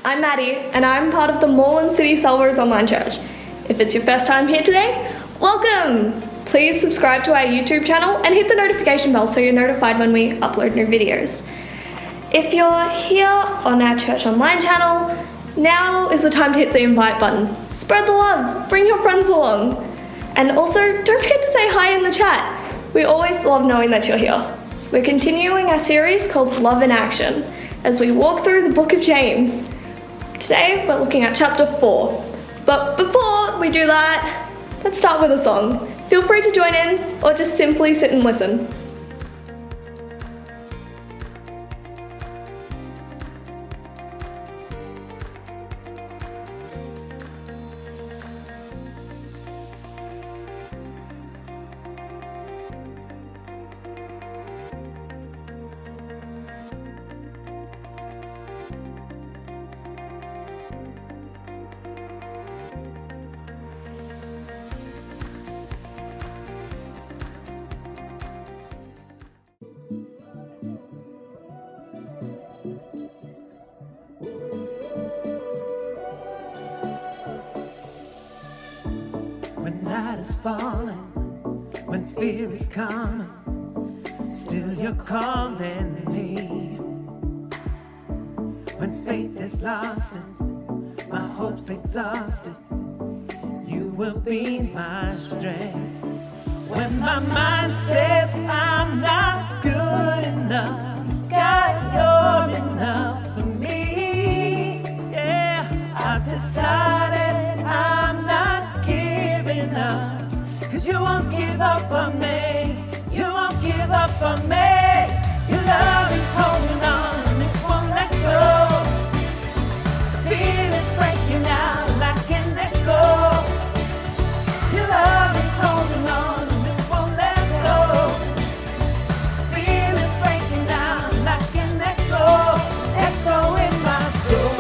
I'm Maddie, and I'm part of the Moreland City Salvos online church. If it's your first time here today, welcome! Please subscribe to our YouTube channel and hit the notification bell so you're notified when we upload new videos. If you're here on our church online channel, now is the time to hit the invite button. Spread the love, bring your friends along. And also, don't forget to say hi in the chat. We always love knowing that you're here. We're continuing our series called Love in Action as we walk through the book of James. Today, we're looking at chapter 4. But before we do that, let's start with a song. Feel free to join in or just simply sit and listen. When night is falling, when fear is coming, still you're calling me. When faith is lost and my hope exhausted, you will be my strength. When my mind says I'm not good enough, God, you're enough for me. Yeah, I've decided I'm not giving up, 'cause you won't give up on me. You won't give up on me. Your love is holding on and it won't let go. I feel it breaking out and I can't let go. Your love is holding on and it won't let go. I feel it breaking out and I can't let go. Echo in my soul.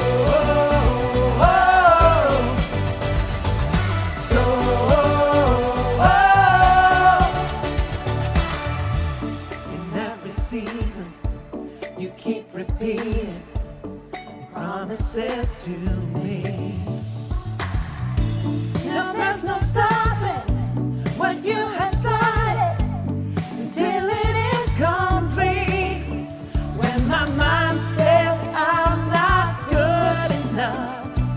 Season, you keep repeating your promises to me. No, there's no stopping what you have started until it is complete. When my mind says I'm not good enough,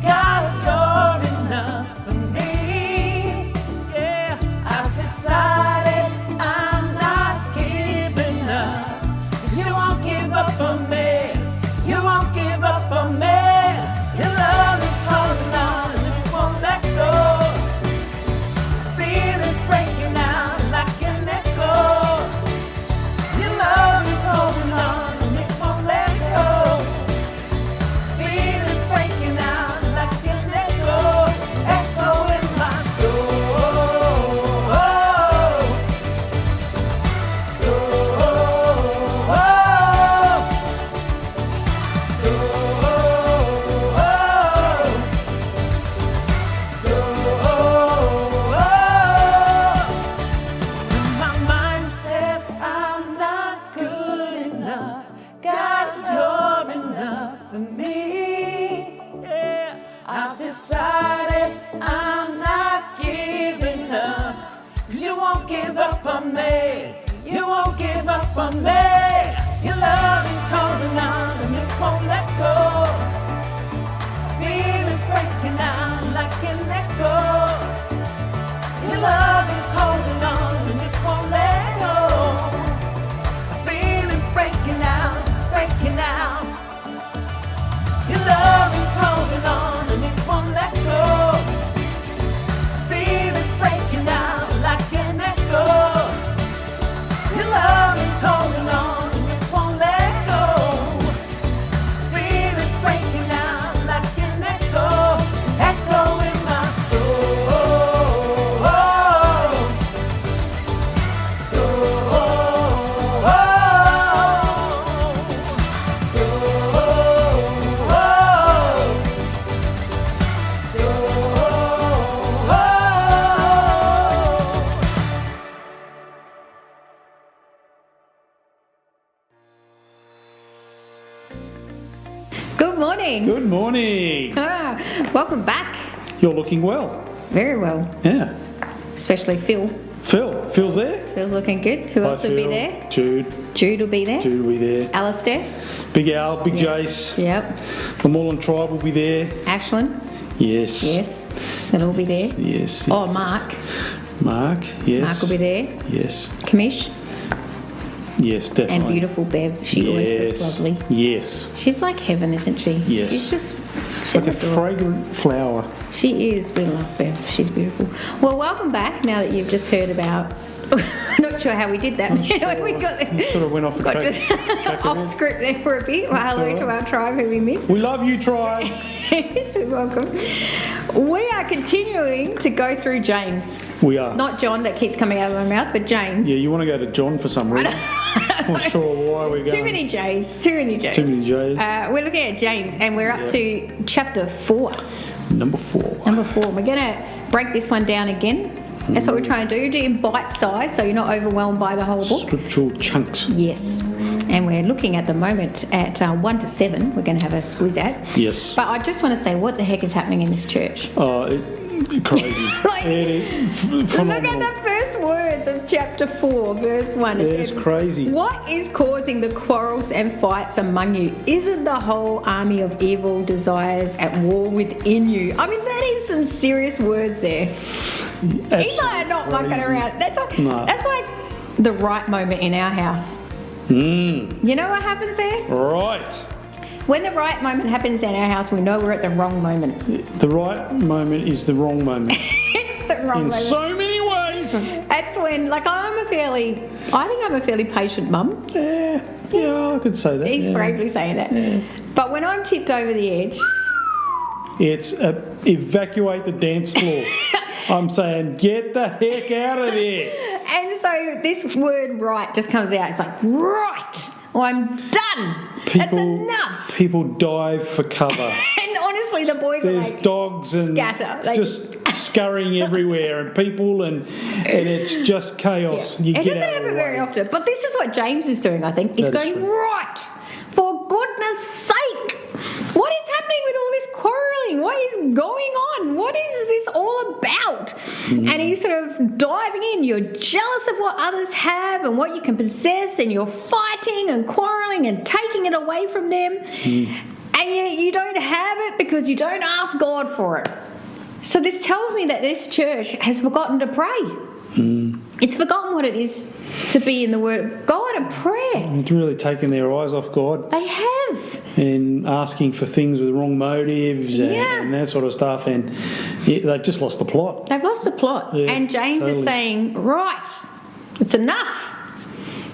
God, you're enough for me. Yeah, I've decided I'm not giving up. You won't give up on me. You won't give up on me. Your love is holding on and it won't let go. I feel it breaking out and I can't let go. Your love is holding on and it won't let go. I feel it breaking out and I can't let go. Echo in my soul. I've decided I'm not giving up, 'cause you won't give up on me. You won't give up on me. Your love is holding on and it won't let go. I feel it breaking out and I can't let go. Your love is holding on and it won't let go. I feel it breaking out, breaking out. Your love is holding on and it won't let go. I feel it breaking out and I can't let go. Your love is holding on and it won't let Good morning. Good morning. Welcome back. You're looking well. Very well. Yeah. Especially Phil. Phil's there? Phil's looking good. Who else will be Phil, there? Jude Will be there. will be there. Alistair. Big Al, Big Jace. Yep. The Moreland Tribe will be there. Ashlyn. Yes. Yes. They'll all be there. Yes. Oh, Mark. Mark, yes. Mark will be there. Yes. Kamish. Yes, definitely. And beautiful Bev. She always looks lovely. Yes. She's like heaven, isn't she? Yes. She's Like a adorable. fragrant flower. She is. We love Bev. She's beautiful. Well, welcome back now that you've just heard about... I'm not sure how we did that. We sort of went off the got track. just off script there for a bit. Well, hello to our tribe who we missed. We love you, Tribe. So welcome. We are continuing to go through James. We are. Not John, that keeps coming out of my mouth, but James. Yeah, you want to go to John for some reason. I'm not sure why we're going. Too many J's. Too many J's. We're looking at James, and we're up to chapter 4. Number 4. Number 4. We're going to break this one down again. That's what we're trying to do in bite size, so you're not overwhelmed by the whole book. Scriptural chunks. Yes. And we're looking at the moment at 1 to 7. We're going to have a squiz at. Yes. But I just want to say, what the heck is happening in this church? Oh, crazy. Look Phenomenal. at the first words of chapter 4, verse 1. It is crazy. What is causing the quarrels and fights among you? Isn't the whole army of evil desires at war within you? I mean, that is some serious words there. He's like not mucking around. That's like the right moment in our house. You know what happens there? Right. When the right moment happens in our house, we know we're at the wrong moment. The right moment is the wrong moment. It's the wrong In moment. so many ways. That's when, like, I think I'm a fairly patient mum. Yeah, I could say that. He's bravely saying that. Yeah. But when I'm tipped over the edge, It's evacuate the dance floor. I'm saying, get the heck out of there. and so this word right just comes out. It's like, right, well, I'm done. That's enough. People dive for cover. And honestly, the boys are There's like, dogs and scatter. just scurrying everywhere, and people, and it's just chaos. yeah. You It get doesn't out of the happen very way. often. But this is what James is doing, I think. He's That is going, true. right, for goodness sake. What is happening with all this quarrelling? What is going on? What is this all about? And he's sort of diving in. You're jealous of what others have and what you can possess, and you're fighting and quarrelling and taking it away from them. And yet you don't have it because you don't ask God for it. So this tells me that this church has forgotten to pray. It's forgotten what it is to be in the Word of God and prayer. It's really taken their eyes off God They have. and asking for things with wrong motives Yeah. and that sort of stuff, and they've just lost the plot. They've lost the plot. Yeah, And James totally. is saying, right, it's enough.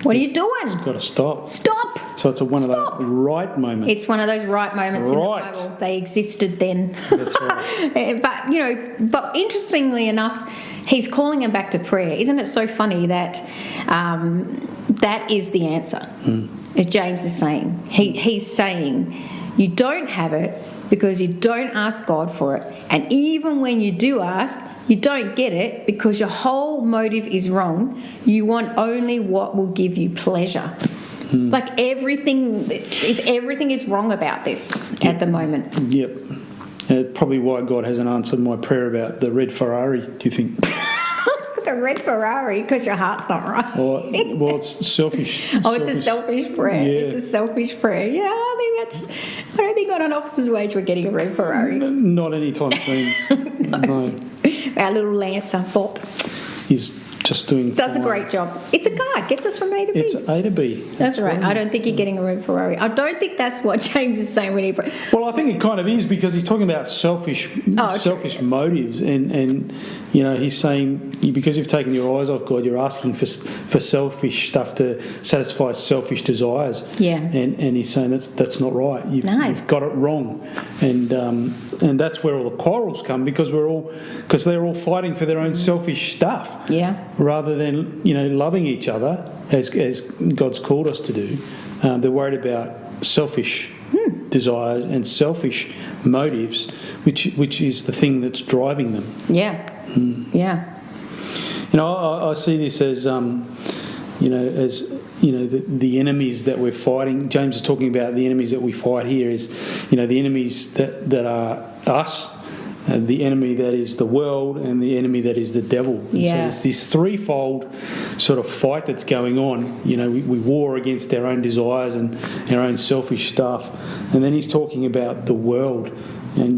What are you doing? Got to stop. Stop. So it's one Stop. of those right moments. It's one of those right moments Right. in the Bible. They existed then. That's right. But interestingly enough, he's calling him back to prayer. Isn't it so funny that that is the answer? As James is saying. He's saying, you don't have it because you don't ask God for it. And even when you do ask, you don't get it because your whole motive is wrong. You want only what will give you pleasure. Like everything is wrong about this at the moment. Yep. Probably why God hasn't answered my prayer about the red Ferrari, do you think? The red Ferrari, because your heart's not right. Well, it's selfish. Oh, it's a selfish prayer. Yeah. It's a selfish prayer. Yeah, I don't think on an officer's wage we're getting a red Ferrari. Not anytime soon. No. Our little Lancer, Bob, He's just doing does a fine. great job. It's a car, gets us from A to B. It's A to B. That's right. I don't think you're getting a red Ferrari. I don't think that's what James is saying when he... Well, I think it kind of is, because he's talking about selfish motives, and he's saying because you've taken your eyes off God, you're asking for selfish stuff to satisfy selfish desires. Yeah. And he's saying that's not right. You've got it wrong, and that's where all the quarrels come, because they're all fighting for their own selfish stuff. Yeah. Rather than loving each other as God's called us to do. They're worried about selfish desires and selfish motives, which is the thing that's driving them. Yeah. Yeah. I see this as as the enemies that we're fighting. James is talking about the enemies that we fight here is, the enemies that are us, the enemy that is the world, and the enemy that is the devil. And so there's this threefold sort of fight that's going on. We war against our own desires and our own selfish stuff. And then he's talking about the world. And,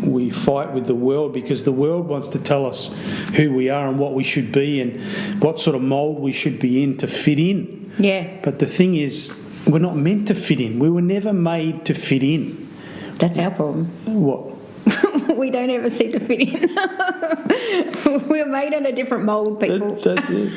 we fight with the world because the world wants to tell us who we are and what we should be and what sort of mould we should be in to fit in. Yeah. But the thing is, we're not meant to fit in. We were never made to fit in. That's our problem. What? We don't ever seem to fit in. We're made on a different mould, people. That's it.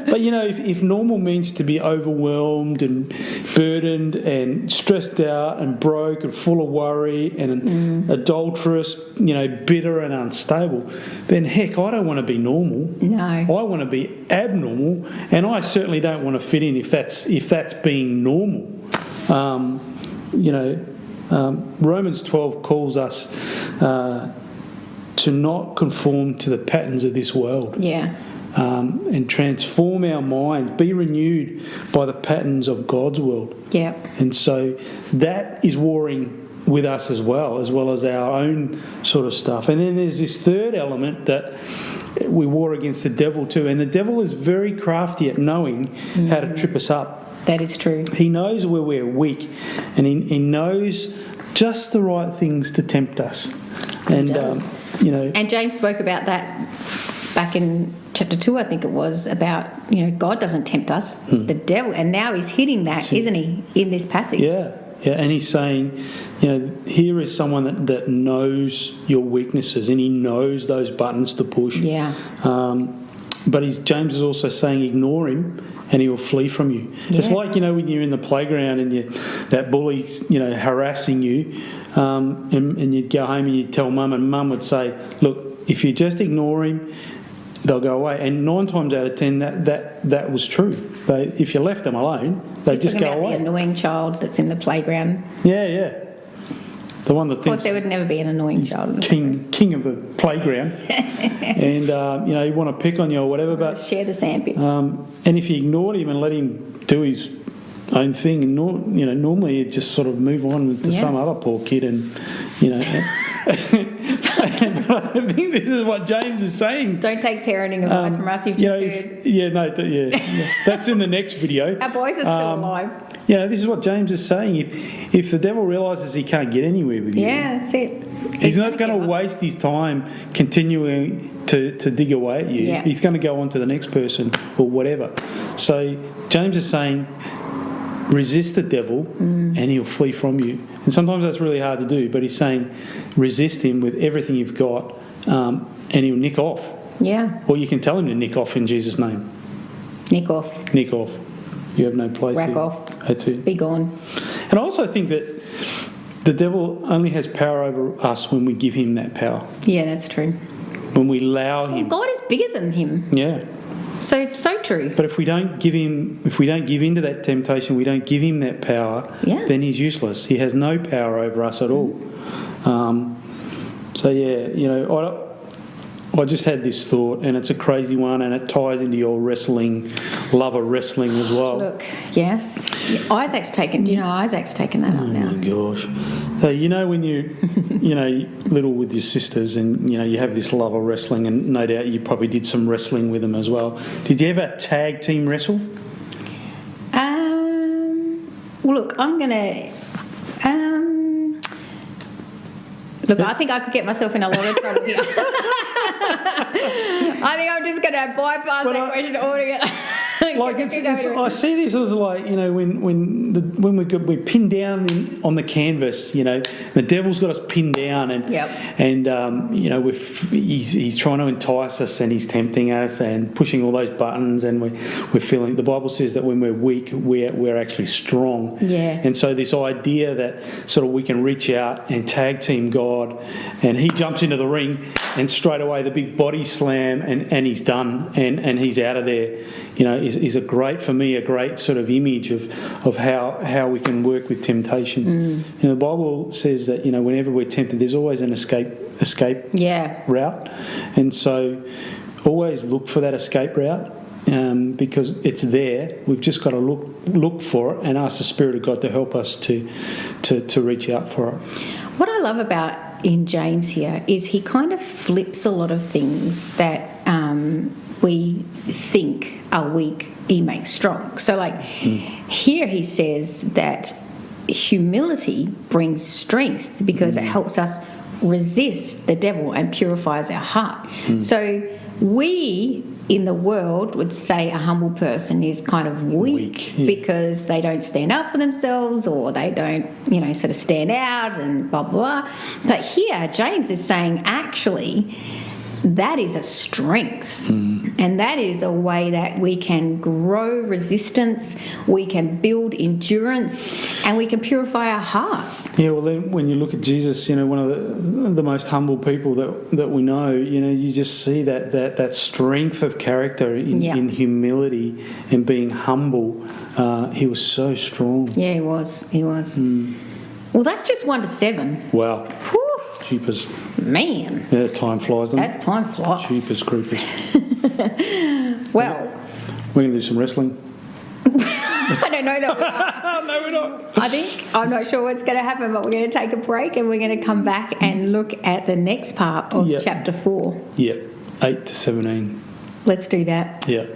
But, if normal means to be overwhelmed and burdened and stressed out and broke and full of worry and adulterous, bitter and unstable, then heck, I don't want to be normal. No. I want to be abnormal, and I certainly don't want to fit in if that's being normal. Romans 12 calls us to not conform to the patterns of this world. Yeah. And transform our mind, be renewed by the patterns of God's world. Yeah. And so that is warring with us as well as our own sort of stuff. And then there's this third element that we war against the devil too. And the devil is very crafty at knowing how to trip us up. That is true. He knows where we're weak, and he knows just the right things to tempt us. And And James spoke about that back in chapter 2, I think it was, about God doesn't tempt us, the devil, and now he's hitting that, isn't he, in this passage? Yeah, and he's saying, here is someone that knows your weaknesses, and he knows those buttons to push. Yeah. But James is also saying, ignore him, and he will flee from you. Yeah. It's like, when you're in the playground and that bully's, harassing you, and you'd go home and you'd tell mum, and mum would say, look, if you just ignore him, they'll go away. And 9 times out of 10, that was true. If you left them alone, they'd just go away. The annoying child that's in the playground. Yeah. The one that of course, there would never be an annoying child. King of the playground. And, you want to pick on you or whatever. But share the sandpit. And if you ignored him and let him do his own thing, and normally he'd just sort of move on to some other poor kid and, But I think this is what James is saying. Don't take parenting advice from us. You've just heard. That's in the next video. Our boys are still alive. This is what James is saying. If the devil realises he can't get anywhere with you, that's it. He's not going to waste his time continuing to dig away at you. Yeah. He's going to go on to the next person or whatever. So James is saying, resist the devil and he'll flee from you. And sometimes that's really hard to do, but he's saying resist him with everything you've got, and he'll nick off. Yeah. Or you can tell him to nick off in Jesus' name. Nick off. Nick off. You have no place Rack here. off. That's it. Be gone. And I also think that the devil only has power over us when we give him that power. Yeah, that's true. When we allow him. God is bigger than him. Yeah. So it's so true. But if we don't give into that temptation, we don't give him that power, then he's useless. He has no power over us at all. I just had this thought, and it's a crazy one, and it ties into your love of wrestling as well. Look, yes. Isaac's taken that up now. Oh my gosh. So, when you're, little with your sisters and, you have this love of wrestling, and no doubt you probably did some wrestling with them as well. Did you ever tag team wrestle? Well, look, I'm going to... I think I could get myself in a lot of trouble here. I think I'm just going to bypass that question altogether. I see this as like, when we're pinned down on the canvas, the devil's got us pinned down, and he's trying to entice us, and he's tempting us and pushing all those buttons, and we're feeling. The Bible says that when we're weak, we're actually strong. Yeah. And so this idea that sort of we can reach out and tag team God, and he jumps into the ring, and straight away the big body slam, and he's done, and he's out of there. Is a great sort of image of how we can work with temptation. The Bible says that whenever we're tempted, there's always an escape route, and so always look for that escape route. because it's there. We've just got to look for it and ask the Spirit of God to help us to reach out for it. What I love about in James here is he kind of flips a lot of things that we think are weak, he makes strong. So like here he says that humility brings strength because it helps us resist the devil and purifies our heart. So we in the world would say a humble person is kind of weak because they don't stand up for themselves or they don't, sort of stand out and blah, blah, blah. But here, James is saying actually that is a strength. And that is a way that we can grow resistance, we can build endurance, and we can purify our hearts. Yeah, well, then when you look at Jesus, one of the most humble people that we know, you just see that strength of character in humility and being humble. He was so strong. Yeah, he was. Well, that's just 1 to 7. Wow. Whew. Jeepers. Man. Yeah, time flies, doesn't it? That's time flies. Jeepers creepers. Well, we're going to do some wrestling. I don't know that we are. No, we're not. I'm not sure what's going to happen, but we're going to take a break and we're going to come back and look at the next part of chapter 4. Yeah, 8 to 17. Let's do that. Yeah.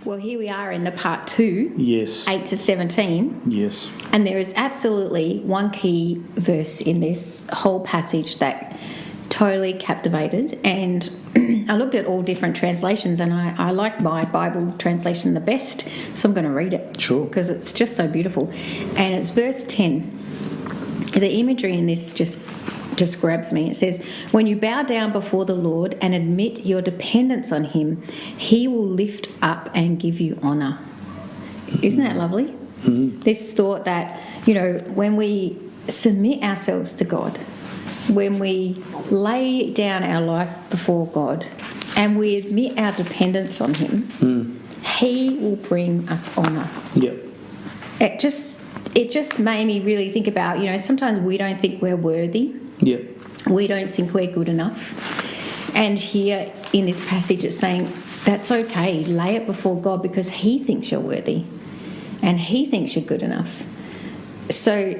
Well, here we are in the part 2. Yes. 8 to 17. Yes. And there is absolutely one key verse in this whole passage that totally captivated. And I looked at all different translations and I like my Bible translation the best. So I'm going to read it. Sure. Because it's just so beautiful. And it's verse 10. The imagery in this just grabs me. It says, when you bow down before the Lord and admit your dependence on him, he will lift up and give you honour. Isn't that lovely? Mm-hmm. This thought that, when we submit ourselves to God, when we lay down our life before God and we admit our dependence on him, he will bring us honour. Yep. It just made me really think about, sometimes we don't think we're worthy. Yep. We don't think we're good enough. And here in this passage it's saying, that's okay, lay it before God because he thinks you're worthy and he thinks you're good enough. So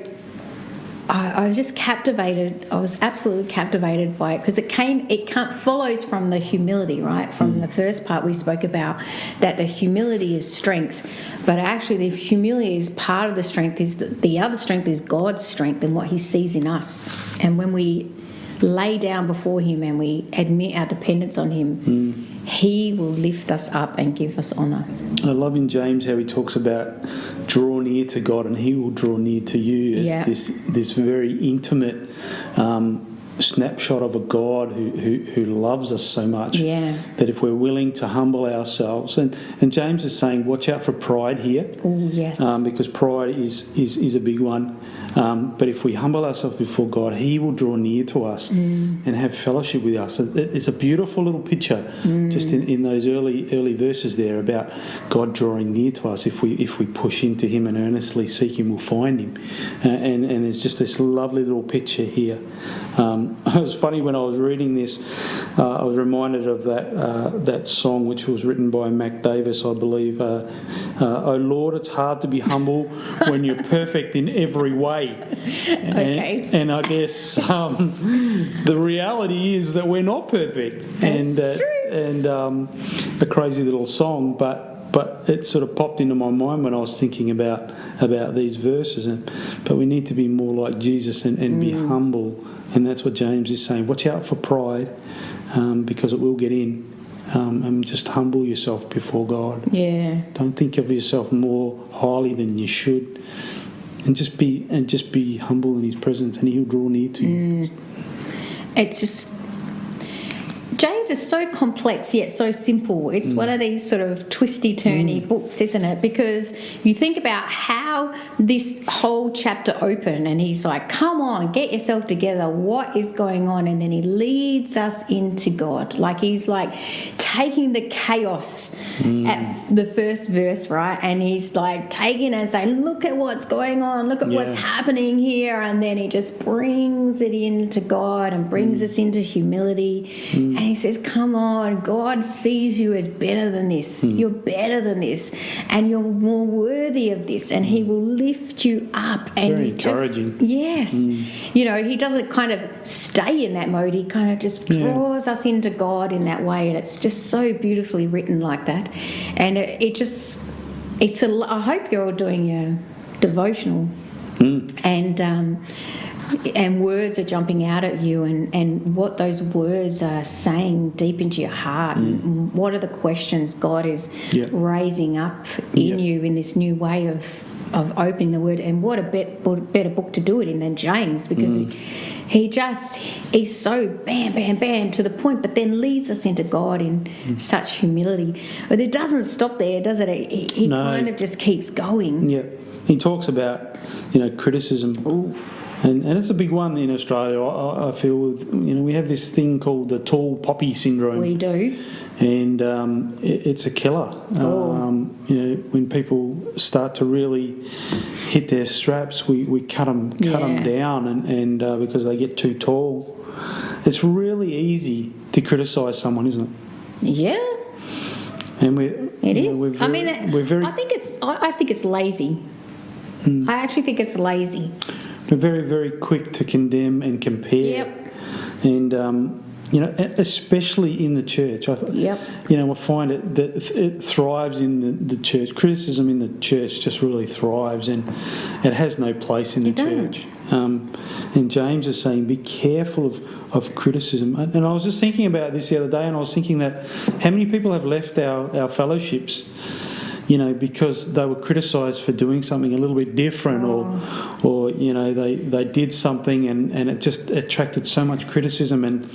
I was just captivated. I was absolutely captivated by it because it follows from the humility, right? From the first part we spoke about that the humility is strength, but actually the humility is part of the strength. Is the other strength is God's strength and what he sees in us. And when we lay down before him and we admit our dependence on him, he will lift us up and give us honour. I love in James how he talks about draw near to God and he will draw near to you. It's this very intimate snapshot of a God who loves us so much that if we're willing to humble ourselves, and James is saying watch out for pride here. Oh, yes. Because pride is a big one. But if we humble ourselves before God, he will draw near to us and have fellowship with us. It's a beautiful little picture just in those early verses there about God drawing near to us. If we push into him and earnestly seek him, we'll find him. And there's just this lovely little picture here. It was funny when I was reading this, I was reminded of that song which was written by Mac Davis, I believe. Oh Lord, it's hard to be humble when you're perfect in every way. And I guess the reality is that we're not perfect. That's true. And a crazy little song, but it sort of popped into my mind when I was thinking about these verses. But we need to be more like Jesus and be humble. And that's what James is saying. Watch out for pride because it will get in. And just humble yourself before God. Yeah. Don't think of yourself more highly than you should. And just be humble in his presence and he'll draw near to you. It's just... James is so complex yet so simple. It's one of these sort of twisty-turny books, isn't it? Because you think about how this whole chapter opened and he's like, come on, get yourself together. What is going on? And then he leads us into God. Like he's like taking the chaos at the first verse, right? And he's like taking it and saying, look at what's going on. Look at what's happening here. And then he just brings it into God and brings us into humility. And he says, come on, God sees you as better than this. You're better than this. And you're more worthy of this. And he will lift you up. And very encouraging. Yes. You know, he doesn't kind of stay in that mode. He kind of just draws us into God in that way. And it's just so beautifully written like that. And I hope you're all doing your devotional. And words are jumping out at you and what those words are saying deep into your heart and what are the questions God is raising up in you in this new way of opening the word. And what a better book to do it in than James, because he's so bam, bam, bam to the point, but then leads us into God in such humility. But it doesn't stop there, does it? He kind of just keeps going. Yeah. He talks about, criticism. Ooh. And it's a big one in Australia. I feel, we have this thing called the tall poppy syndrome. We do. And it's a killer. When people start to really hit their straps, we cut them down, and because they get too tall. It's really easy to criticise someone, isn't it? Yeah. And it is. I think it's lazy. I actually think it's lazy. We're very, very quick to condemn and compare. Yep. And, especially in the church. I find it thrives in the church. Criticism in the church just really thrives, and it has no place in the church. And James is saying, be careful of criticism. And I was just thinking about this the other day, and I was thinking that how many people have left our fellowships because they were criticised for doing something a little bit different, or they did something and it just attracted so much criticism. And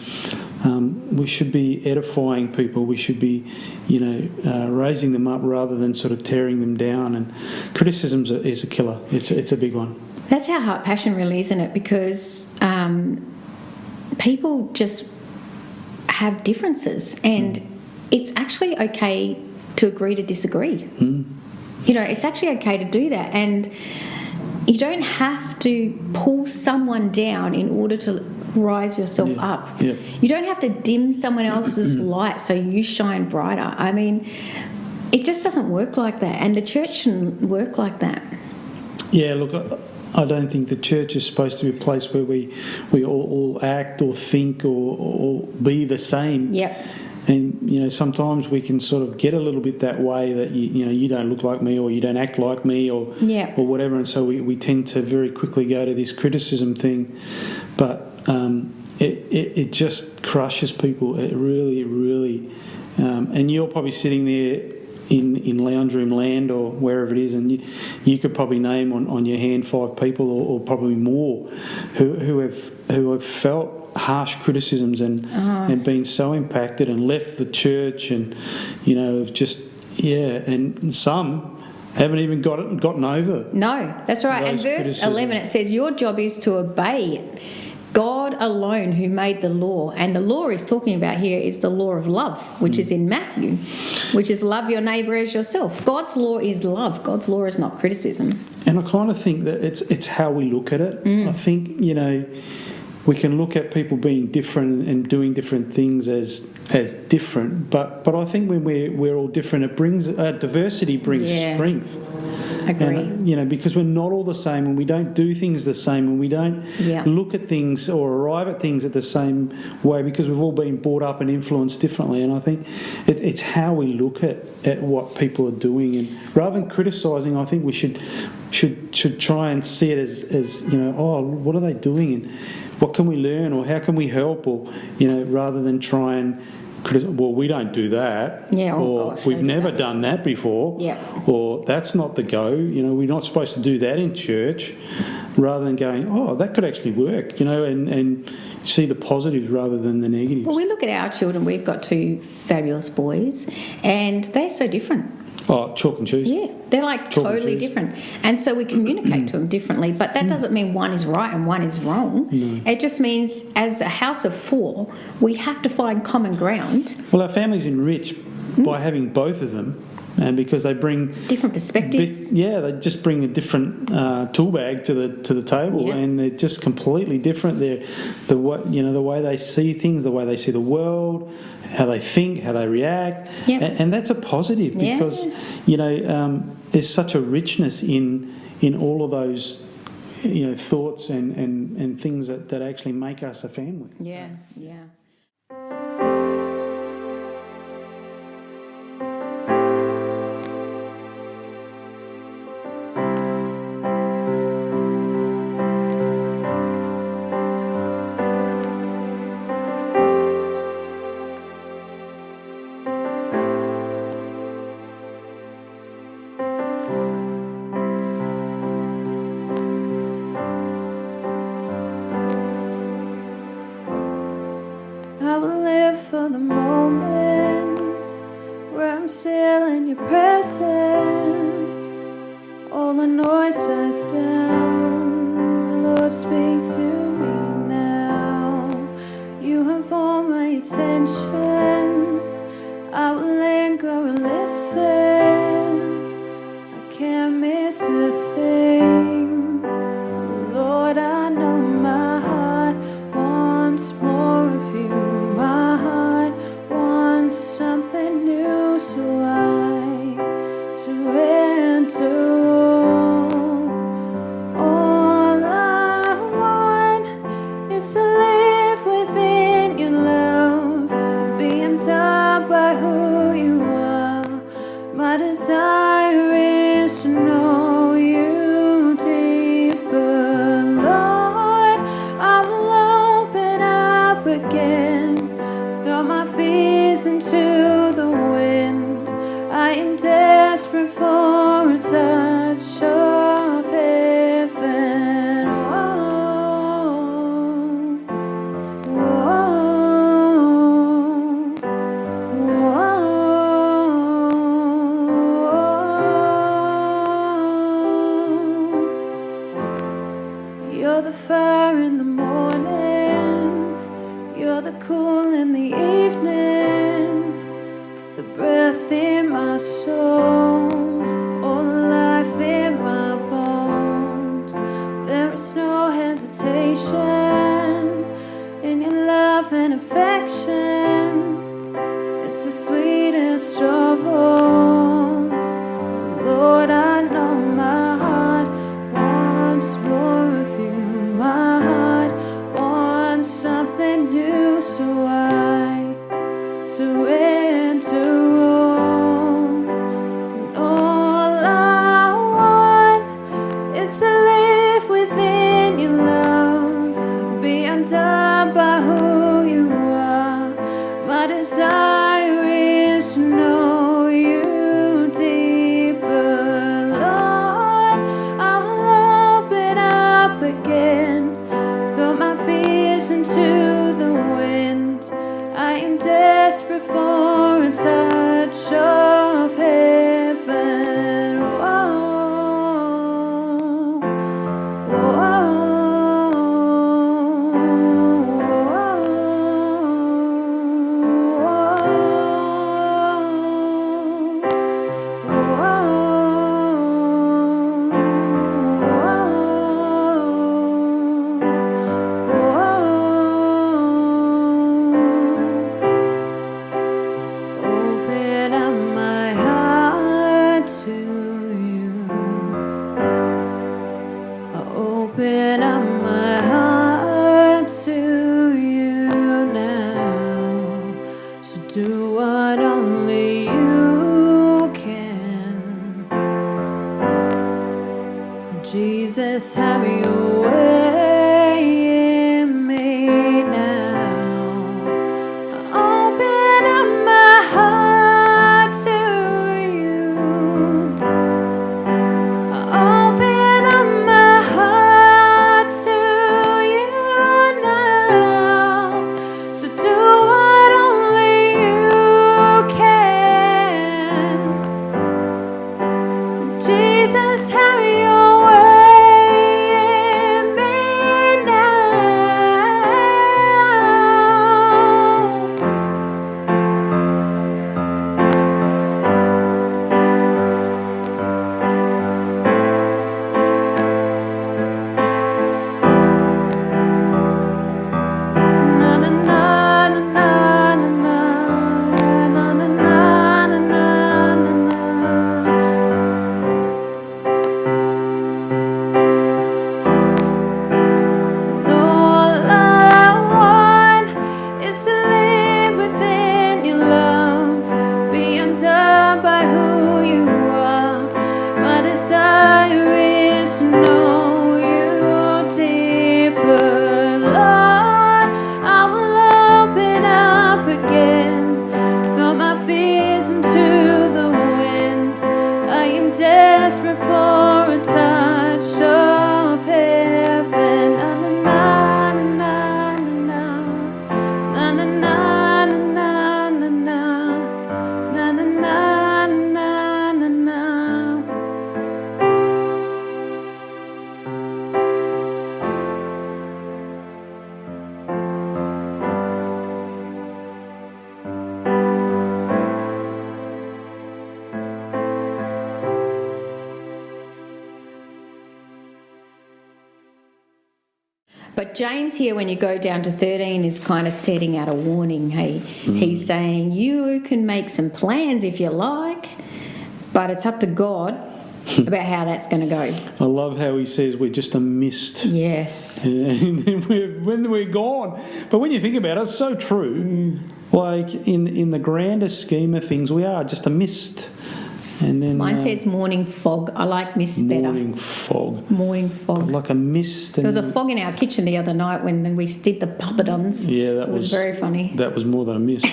we should be edifying people. We should be, raising them up rather than sort of tearing them down. And criticism is a killer. It's a big one. That's our heart passion, really, isn't it? Because people just have differences, and it's actually okay to agree to disagree. It's actually okay to do that, and you don't have to pull someone down in order to rise yourself up. You don't have to dim someone else's light so you shine brighter. I mean, it just doesn't work like that, and the church shouldn't work like that. Yeah, look, I don't think the church is supposed to be a place where we all act or think or be the same. Yep. And sometimes we can sort of get a little bit that way that you don't look like me, or you don't act like me, or whatever, and so we tend to very quickly go to this criticism thing. But it just crushes people. It really, really. And you're probably sitting there in lounge room land or wherever it is, and you could probably name on your hand 5 people or probably more who have felt harsh criticisms and been so impacted and left the church, and have just and some haven't even gotten over. No, that's right. And verse 11, it says, your job is to obey it. God alone who made the law, and the law is talking about here is the law of love, which is in Matthew, which is love your neighbour as yourself. God's law is love. God's law is not criticism. And I kind of think that it's how we look at it. I think, we can look at people being different and doing different things as different, but I think when we're all different, it brings diversity brings strength. Agree. And, because we're not all the same, and we don't do things the same, and we don't look at things or arrive at things at the same way, because we've all been brought up and influenced differently. And I think it's how we look at what people are doing, and rather than criticising, I think we should try and see it as what are they doing, and what can we learn, or how can we help, or rather than try and well, we don't do that, or we've never done that before, or that's not the go. We're not supposed to do that in church. Rather than going, that could actually work, and see the positives rather than the negatives. Well, we look at our children. We've got 2 fabulous boys, and they're so different. Oh, chalk and cheese. Yeah, they're like totally different. And so we communicate to them differently. But that doesn't mean one is right and one is wrong. No. It just means as a house of 4, we have to find common ground. Well, our family's enriched by having both of them, and because they bring different perspectives. They just bring a different tool bag to the table, and they're just completely different. They're the way they see things, the way they see the world, how they think, how they react, and that's a positive, because there's such a richness in all of those thoughts and things that actually make us a family. Yeah. I will live for the moments where I'm still in your presence. All the noise dies down. Lord, speak to me now. You have all my attention. I will linger and listen. I can't miss a thing. Lord, I know my heart wants more of you. My heart wants something new, so I surrender all I want is to live within your love, being taught by who you are. My desire is to know you deeper, Lord. I will open up again, throw my fears into the wind. I am desperate for a touch of heaven. You're the fire in the morning, you're the cool in the evening, the breath in my soul, all the life in my bones. There is no hesitation in your love and affection. It's the sweetest of all. Lord, I know my heart wants more of you. My heart wants something new, so I surrender all. And open up my heart to you now. So do what only you can. Jesus, have your way in me now. Open up my heart to you. Open up my heart to you now. So do what only you can. Jesus, have your way in me now. Na na na na na na na na na na na na na. All I want is to live within your love, be undone by who you are. My desire is to know you deeper, Lord. I will open up again, throw my fears into the wind. I am desperate for a touch of heaven. Na na na na na na na na na na na na na na na na. But James here, when you go down to 13, is kind of setting out a warning. Hey, he's saying you can make some plans if you like, but it's up to God about how that's going to go. I love how he says we're just a mist. Yes. And then when we're gone. But when you think about it, it's so true. Like in the grander scheme of things, we are just a mist. And then Mine says morning fog. I like mist better. morning fog. Morning fog. Like a mist. There was a fog in our kitchen the other night when we did the poppadoms. Yeah, that it was very funny. That was more than a mist.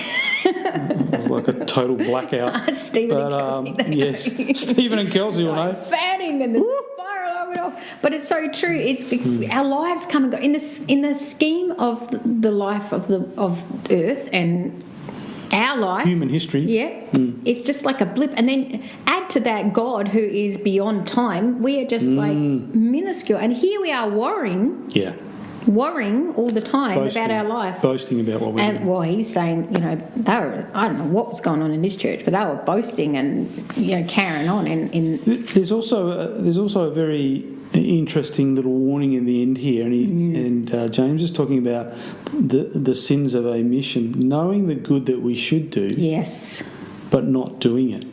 It was like a total blackout. Stephen and Kelsey. Yes, Stephen and Kelsey will know. Fanning and the fire alarm went off. But it's so true. It's our lives come and go in the scheme of the life of Earth and our life. Human history. Yeah, it's just like a blip, and then add to that God who is beyond time. We are just like minuscule, and here we are worrying all the time about our life. Boasting about what we're doing. And well, he's saying, they were, I don't know what was going on in this church, but they were boasting and carrying on. There's also a very interesting little warning in the end here, and James is talking about the sins of omission, knowing the good that we should do, yes, but not doing it.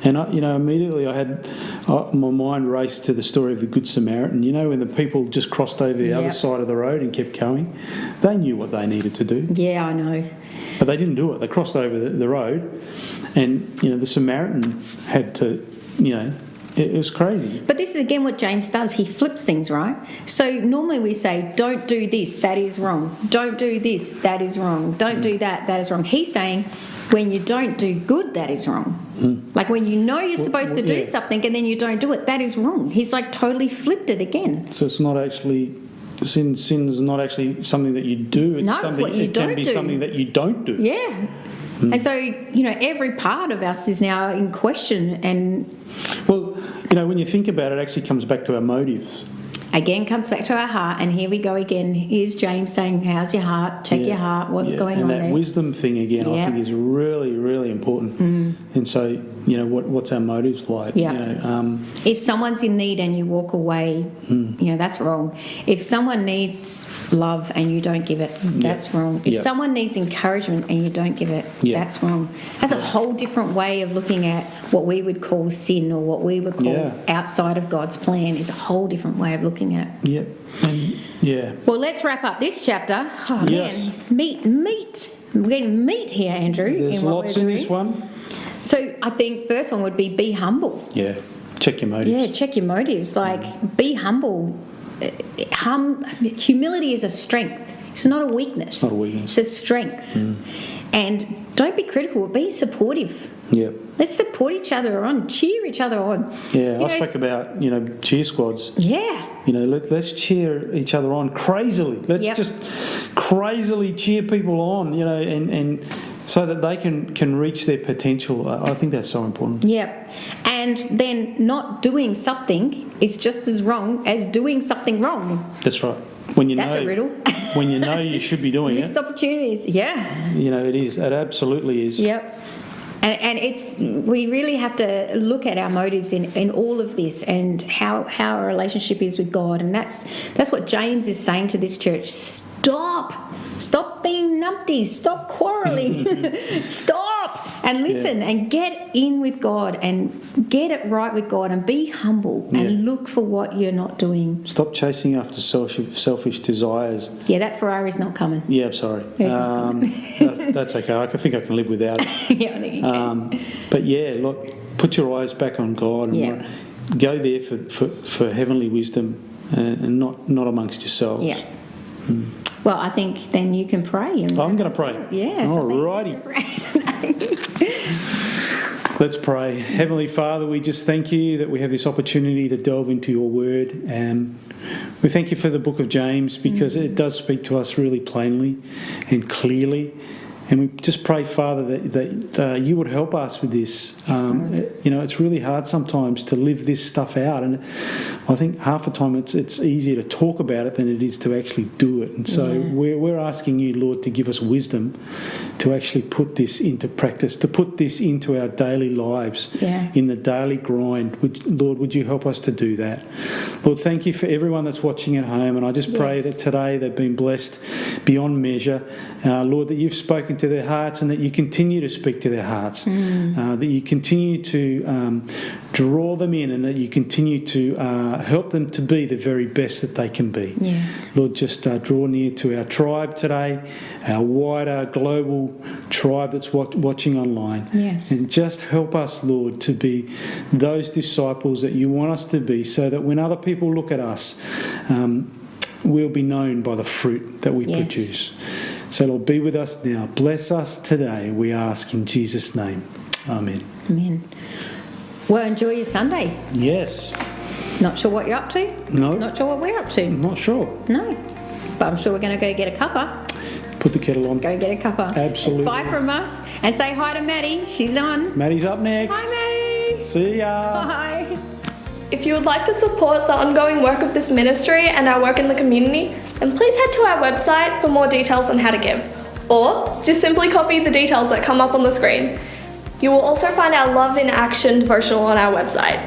And immediately I had my mind raced to the story of the Good Samaritan. When the people just crossed over the other side of the road and kept going, they knew what they needed to do. Yeah, I know. But they didn't do it. They crossed over the road, and the Samaritan had to, it was crazy. But this is again what James does. He flips things, right? So normally we say, don't do this, that is wrong. Don't do this, that is wrong. Don't do that, that is wrong. He's saying, when you don't do good, that is wrong. Like when you're supposed to do something and then you don't do it, that is wrong. He's like totally flipped it again. So it's not actually sin's not actually something that you do. It's it's what you it don't can be do. something that you don't do. Yeah. And so, every part of us is now in question, and Well, when you think about it, it actually comes back to our motives. again comes back to our heart, and here we go again. Here's James saying, how's your heart? Check your heart. What's going on and that there? wisdom thing again, I think, is really, really important. And so what's our motives like? Yeah. If someone's in need and you walk away, that's wrong. If someone needs love and you don't give it, that's wrong. If someone needs encouragement and you don't give it, that's wrong. That's a whole different way of looking at what we would call sin or what we would call outside of God's plan. Is a whole different way of looking at it. Well, let's wrap up this chapter. Oh, Yes. man, meat. We're getting meat here, Andrew. There's lots in this one. So I think first one would be humble. Yeah. Check your motives. Yeah, check your motives. Like, be humble. Humility is a strength. It's not a weakness. It's not a weakness. It's a strength. And don't be critical. Be supportive. Yeah. Let's support each other on. Cheer each other on. Yeah. I spoke about cheer squads. Yeah. Let's cheer each other on crazily. Let's just crazily cheer people on. And so that they can reach their potential. I think that's so important. Yep. And then not doing something is just as wrong as doing something wrong. That's right. When you That's know, a riddle. when you know you should be doing Missed opportunities. Yeah. it is. It absolutely is. Yep. And we really have to look at our motives in all of this and how our relationship is with God. And that's what James is saying to this church. Stop being numpties. Stop quarrelling. Stop and listen and get in with God and get it right with God and be humble and look for what you're not doing. Stop chasing after selfish desires. Yeah, that Ferrari's not coming. Yeah, I'm sorry. It's not coming. That's okay. I think I can live without it. Yeah, I think you can. But look, put your eyes back on God and go there for heavenly wisdom and not amongst yourselves. Yeah. Well, I think then you can pray. I'm going to pray. Yeah. All righty. Let's pray. Heavenly Father, we just thank you that we have this opportunity to delve into your word. And we thank you for the book of James because it does speak to us really plainly and clearly. And we just pray, Father, that you would help us with this. It's really hard sometimes to live this stuff out. And I think half the time it's easier to talk about it than it is to actually do it. And so we're asking you, Lord, to give us wisdom to actually put this into practice, to put this into our daily lives, in the daily grind. Lord, would you help us to do that? Lord, thank you for everyone that's watching at home. And I just pray that today they've been blessed beyond measure. Lord, that you've spoken to their hearts and that you continue to speak to their hearts, that you continue to draw them in and that you continue to help them to be the very best that they can be. Lord, just draw near to our tribe today, our wider global tribe that's watching online, and just help us, Lord, to be those disciples that you want us to be, so that when other people look at us, we'll be known by the fruit that we produce. So, Lord, be with us now. Bless us today, we ask in Jesus' name. Amen. Amen. Well, enjoy your Sunday. Yes. Not sure what you're up to? No. Not sure what we're up to? Not sure. No. But I'm sure we're going to go get a cuppa. Put the kettle on. Go get a cuppa. Absolutely. It's bye from us. And say hi to Maddie. She's on. Maddie's up next. Hi, Maddie. See ya. Bye. If you would like to support the ongoing work of this ministry and our work in the community, then please head to our website for more details on how to give. Or just simply copy the details that come up on the screen. You will also find our Love in Action devotional on our website.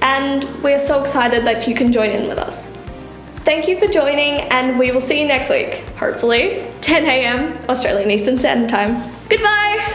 And we are so excited that you can join in with us. Thank you for joining, and we will see you next week, hopefully 10 a.m. Australian Eastern Standard Time. Goodbye!